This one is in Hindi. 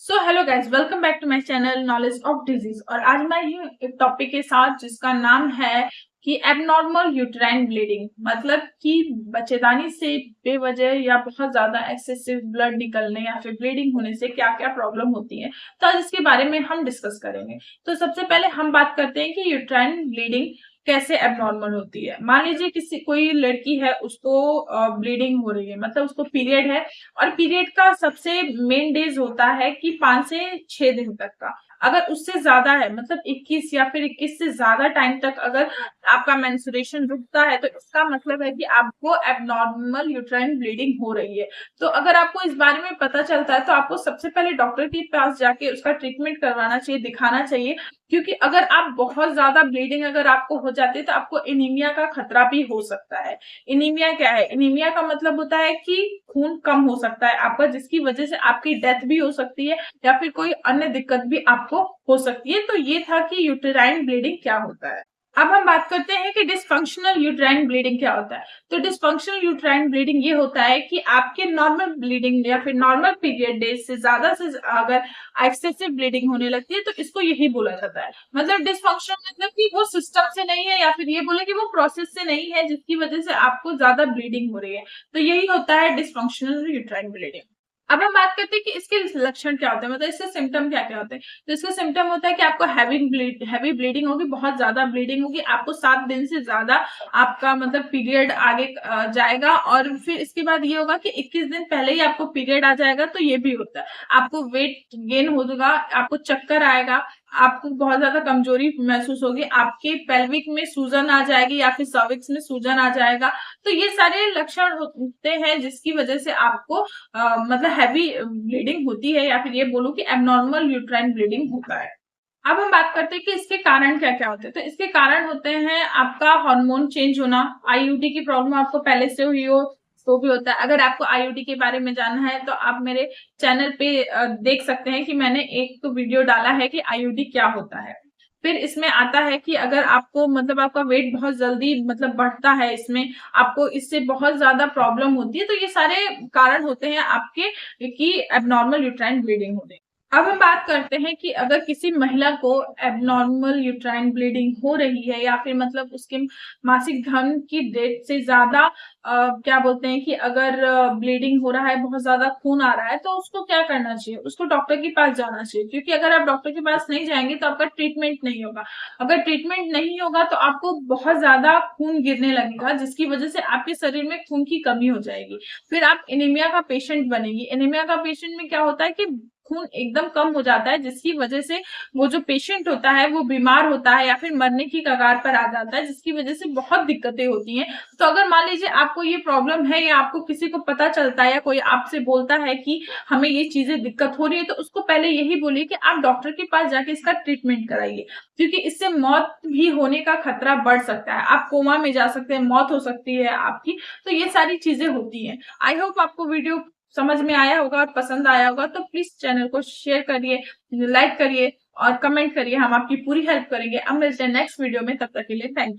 So hello guys, welcome back to my channel knowledge of disease. और आज मैं हूँ एक टॉपिक के साथ जिसका नाम है कि एबनॉर्मल यूट्राइन ब्लीडिंग, मतलब कि बच्चेदानी से बेवजह या बहुत ज्यादा एक्सेसिव ब्लड निकलने या फिर ब्लीडिंग होने से क्या क्या प्रॉब्लम होती है। तो आज इसके बारे में हम डिस्कस करेंगे। तो सबसे पहले हम बात करते हैं कि यूट्राइन ब्लीडिंग कैसे एबनॉर्मल होती है। मान लीजिए किसी कोई लड़की है, उसको ब्लीडिंग हो रही है, मतलब उसको पीरियड है। और पीरियड का सबसे मेन डेज होता है कि 5 से 6 दिन तक का। अगर उससे ज्यादा है, मतलब 21 या फिर 21 से ज्यादा टाइम तक अगर आपका मेंस्ट्रुएशन रुकता है, तो इसका मतलब है कि आपको एबनॉर्मल यूट्राइन ब्लीडिंग हो रही है। तो अगर आपको इस बारे में पता चलता है तो आपको सबसे पहले डॉक्टर के पास जाके उसका ट्रीटमेंट करवाना चाहिए, दिखाना चाहिए। क्योंकि अगर आप बहुत ज्यादा ब्लीडिंग अगर आपको हो जाती है तो आपको एनीमिया का खतरा भी हो सकता है। एनीमिया क्या है? एनीमिया का मतलब होता है कि खून कम हो सकता है आपका, जिसकी वजह से आपकी डेथ भी हो सकती है या फिर कोई अन्य दिक्कत भी आपको हो सकती है। तो ये था कि यूटेराइन ब्लीडिंग क्या होता है। अब हम बात करते हैं कि डिस्फंक्शनल यूट्राइन ब्लीडिंग क्या होता है। तो डिस्फंक्शनल यूट्राइन ब्लीडिंग ये होता है कि आपके नॉर्मल ब्लीडिंग या फिर नॉर्मल पीरियड डेज से ज्यादा से अगर एक्सेसिव ब्लीडिंग होने लगती है तो इसको यही बोला जाता है। मतलब डिस्फंक्शन मतलब कि वो सिस्टम से नहीं है, या फिर ये बोले कि वो प्रोसेस से नहीं है जिसकी वजह से आपको ज्यादा ब्लीडिंग हो रही है। तो यही होता है डिस्फंक्शनल यूट्राइन ब्लीडिंग। अब हम बात करते हैं कि इसके लक्षण क्या होते हैं, मतलब इसके सिम्टम क्या क्या होते हैं। तो इसका सिम्टम होता है कि आपको हैवी ब्लीडिंग होगी, बहुत ज्यादा ब्लीडिंग होगी, आपको 7 दिन से ज्यादा आपका मतलब पीरियड आगे जाएगा। और फिर इसके बाद ये होगा कि 21 दिन पहले ही आपको पीरियड आ जाएगा। तो ये भी होता है, आपको वेट गेन होगा, आपको चक्कर आएगा, आपको बहुत ज्यादा कमजोरी महसूस होगी, आपके पेल्विक में सूजन आ जाएगी या फिर सर्विक्स में सूजन आ जाएगा। तो ये सारे लक्षण होते हैं जिसकी वजह से आपको मतलब हैवी ब्लीडिंग होती है, या फिर ये बोलूं कि एबनॉर्मल यूट्राइन ब्लीडिंग होता है। अब हम बात करते हैं कि इसके कारण क्या क्या होते हैं। तो इसके कारण होते हैं आपका हार्मोन चेंज होना, आईयूडी की प्रॉब्लम आपको पहले से हुई हो तो भी होता है। अगर आपको आईयूडी के बारे में जानना है तो आप मेरे चैनल पे देख सकते हैं कि मैंने एक तो वीडियो डाला है कि आईयूडी क्या होता है। फिर इसमें आता है कि अगर आपको मतलब आपका वेट बहुत जल्दी मतलब बढ़ता है, इसमें आपको इससे बहुत ज्यादा प्रॉब्लम होती है। तो ये सारे कारण होते हैं आपके कि एबनॉर्मल यूट्राइन ब्लीडिंग होने। अब हम बात करते हैं कि अगर किसी महिला को एबनॉर्मल यूट्राइन ब्लीडिंग हो रही है, या फिर मतलब उसके मासिक धर्म की डेट से ज्यादा क्या बोलते हैं कि अगर ब्लीडिंग हो रहा है, बहुत ज्यादा खून आ रहा है, तो उसको क्या करना चाहिए? उसको डॉक्टर के पास जाना चाहिए। क्योंकि अगर आप डॉक्टर के पास नहीं जाएंगे तो आपका ट्रीटमेंट नहीं होगा। अगर ट्रीटमेंट नहीं होगा तो आपको बहुत ज्यादा खून गिरने लगेगा, जिसकी वजह से आपके शरीर में खून की कमी हो जाएगी। फिर आप एनीमिया का पेशेंट बनेगी। एनीमिया का पेशेंट में क्या होता है कि खून एकदम कम हो जाता है, जिसकी वजह से वो जो पेशेंट होता है वो बीमार होता है या फिर मरने की कगार पर आ जाता है, जिसकी वजह से बहुत दिक्कतें होती हैं। तो अगर मान लीजिए आपको ये प्रॉब्लम है, या आपको किसी को पता चलता है या कोई आपसे बोलता है कि हमें ये चीजें दिक्कत हो रही है, तो उसको पहले यही बोलिए कि आप डॉक्टर के पास जाके इसका ट्रीटमेंट कराइए। क्योंकि इससे मौत भी होने का खतरा बढ़ सकता है, आप कोमा में जा सकते हैं, मौत हो सकती है आपकी। तो ये सारी चीजें होती हैं। आई होप आपको वीडियो समझ में आया होगा और पसंद आया होगा। तो प्लीज चैनल को शेयर करिए, लाइक करिए और कमेंट करिए, हम आपकी पूरी हेल्प करेंगे। अब मिलते हैं नेक्स्ट वीडियो में, तब तक के लिए थैंक यू।